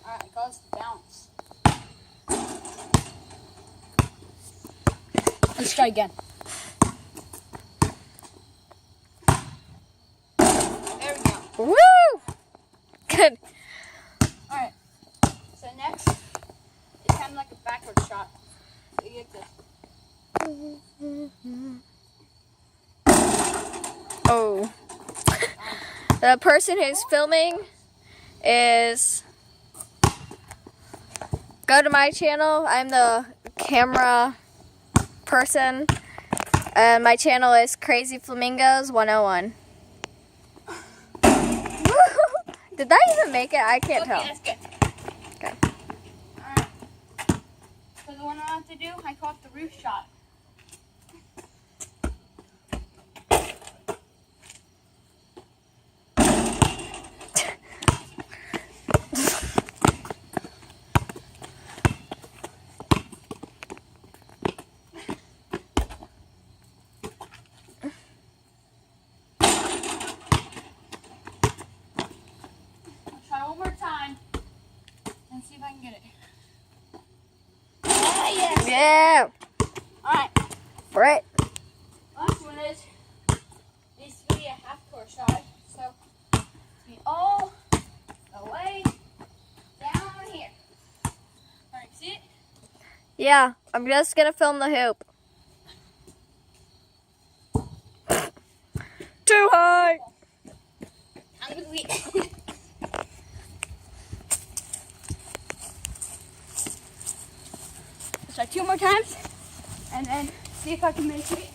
Alright, it goes to bounce. Let's try again. There we go. Woo! Good. Alright. So next, it's kind of like a backward shot. So you get this. Oh. The person who's filming is... Go to my channel. I'm the camera person. And my channel is Crazy Flamingos 101. Did that even make it? I can't tell. Okay, that's good. Okay. Alright. So the one I have to do, I call it the roof shot. Try one more time and see if I can get it. Yes. Yeah. Alright, Right. last one is needs to be a half court shot. So be all the way down here. Alright, see it? Yeah. I'm just gonna film the hoop. Too high. I'm gonna leave. Let's try 2 more times and then see if I can make it.